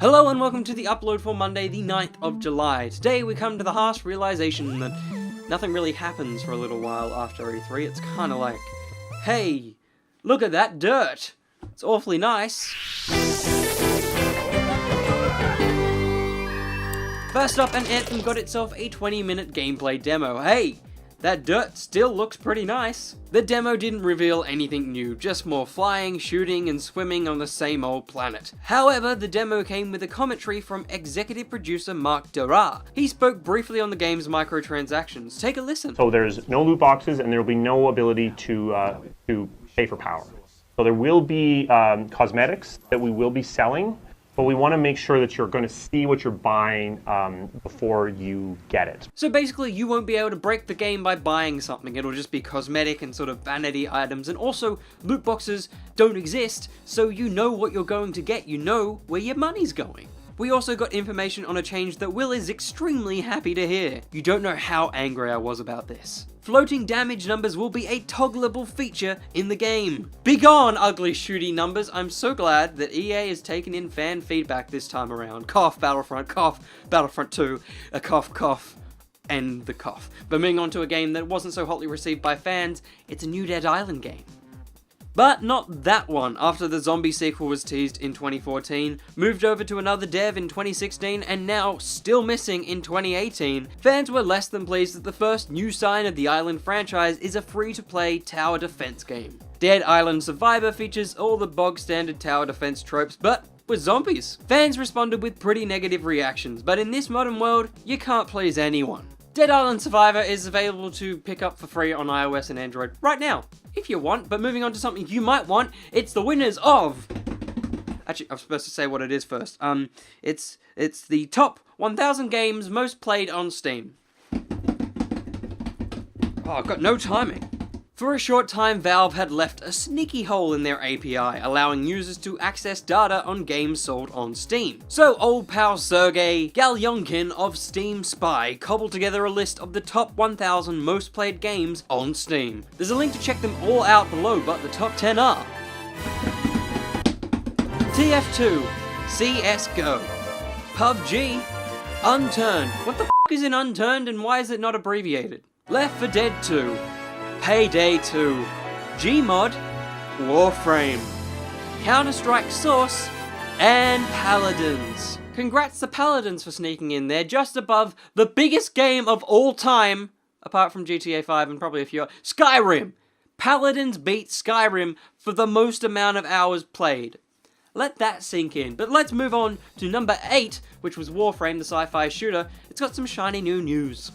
Hello and welcome to the upload for Monday, the 9th of July. Today we come to the harsh realization that nothing really happens for a little while after E3. It's kind of like, hey, look at that dirt. It's awfully nice. First up, Anthem got itself a 20-minute gameplay demo. Hey, that dirt still looks pretty nice. The demo didn't reveal anything new, just more flying, shooting, and swimming on the same old planet. However, the demo came with a commentary from executive producer Mark Dara. He spoke briefly on the game's microtransactions. Take a listen. So there's no loot boxes, and there will be no ability to pay for power. So there will be cosmetics that we will be selling, but we want to make sure that you're going to see what you're buying before you get it. So basically, you won't be able to break the game by buying something. It'll just be cosmetic and sort of vanity items. And also, loot boxes don't exist, so you know what you're going to get. You know where your money's going. We also got information on a change that Will is extremely happy to hear. You don't know how angry I was about this. Floating damage numbers will be a toggleable feature in the game. Begone, ugly shooty numbers. I'm so glad that EA is taking in fan feedback this time around. Cough, Battlefront, cough, Battlefront 2, a cough, cough, and the cough. But moving on to a game that wasn't so hotly received by fans, it's a new Dead Island game. But not that one. After the zombie sequel was teased in 2014, moved over to another dev in 2016, and now still missing in 2018, fans were less than pleased that the first new sign of the Island franchise is a free-to-play tower defense game. Dead Island Survivor features all the bog-standard tower defense tropes, but with zombies. Fans responded with pretty negative reactions, but in this modern world, you can't please anyone. Dead Island Survivor is available to pick up for free on iOS and Android right now, if you want. But moving on to something you might want, it's the winners of... Actually, I'm supposed to say what it is first. It's the top 1,000 games most played on Steam. Oh, I've got no timing. For a short time, Valve had left a sneaky hole in their API, allowing users to access data on games sold on Steam. So old pal Sergey Galyonkin of Steam Spy cobbled together a list of the top 1,000 most played games on Steam. There's a link to check them all out below, but the top 10 are TF2, CSGO, PUBG, Unturned. What the f*** is in Unturned and why is it not abbreviated? Left 4 Dead 2, Payday 2, Gmod, Warframe, Counter-Strike Source, and Paladins. Congrats to Paladins for sneaking in there, just above the biggest game of all time, apart from GTA 5 and probably a few, Skyrim. Paladins beat Skyrim for the most amount of hours played. Let that sink in. But let's move on to number 8, which was Warframe, the sci-fi shooter. It's got some shiny new news.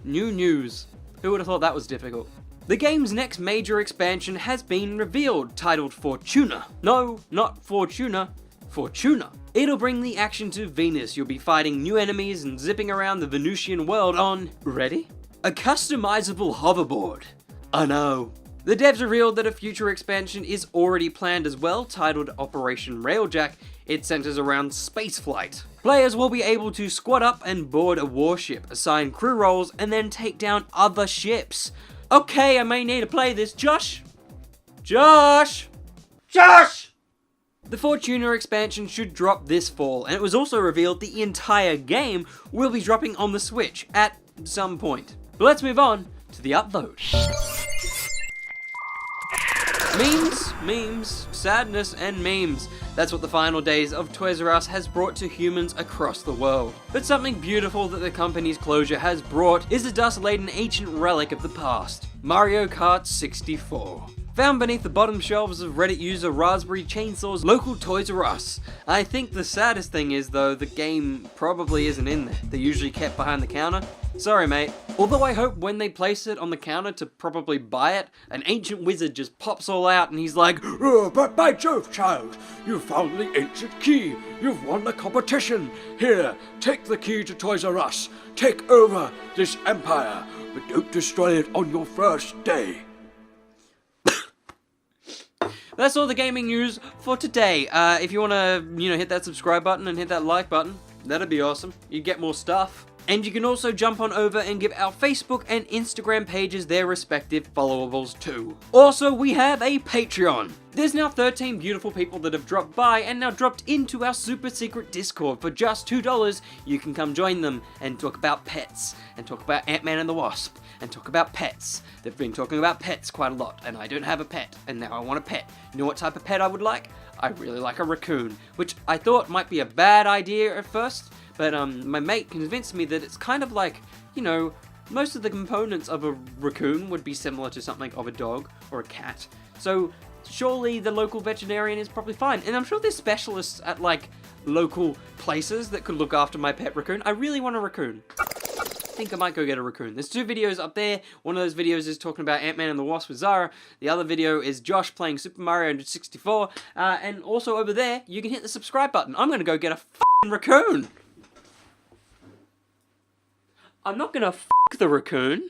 New news. Who would have thought that was difficult? The game's next major expansion has been revealed, titled Fortuna. No, not Fortuna, Fortuna. It'll bring the action to Venus. You'll be fighting new enemies and zipping around the Venusian world on, ready? A customizable hoverboard. I know. The devs revealed that a future expansion is already planned as well, titled Operation Railjack. It centers around spaceflight. Players will be able to squad up and board a warship, assign crew roles, and then take down other ships. Okay, I may need to play this. Josh! Josh! Josh! The Fortuna expansion should drop this fall, and it was also revealed the entire game will be dropping on the Switch at some point. But let's move on to the upload. Memes, sadness, and memes. That's what the final days of Toys R Us has brought to humans across the world. But something beautiful that the company's closure has brought is a dust-laden ancient relic of the past, Mario Kart 64. Found beneath the bottom shelves of Reddit user Raspberry Chainsaw's local Toys R Us. I think the saddest thing is, though, the game probably isn't in there. They're usually kept behind the counter. Sorry, mate. Although I hope when they place it on the counter to probably buy it, an ancient wizard just pops all out and he's like, "Oh, but by Jove, child, you found the ancient key. You've won the competition. Here, take the key to Toys R Us. Take over this empire, but don't destroy it on your first day." That's all the gaming news for today. If you want to, hit that subscribe button and hit that like button, That'd be awesome. You'd get more stuff. And you can also jump on over and give our Facebook and Instagram pages their respective followables too. Also, we have a Patreon. There's now 13 beautiful people that have dropped by and now dropped into our super secret Discord. For just $2, you can come join them and talk about pets, and talk about Ant-Man and the Wasp, and talk about pets. They've been talking about pets quite a lot, and I don't have a pet, and now I want a pet. You know what type of pet I would like? I really like a raccoon, which I thought might be a bad idea at first, but my mate convinced me that it's kind of like, you know, most of the components of a raccoon would be similar to something of a dog or a cat. So surely the local veterinarian is probably fine. And I'm sure there's specialists at like local places that could look after my pet raccoon. I really want a raccoon. I think I might go get a raccoon. There's 2 videos up there. One of those videos is talking about Ant-Man and the Wasp with Zara. The other video is Josh playing Super Mario 64. And also over there, you can hit the subscribe button. I'm gonna go get a f***ing raccoon. I'm not gonna f*** the raccoon.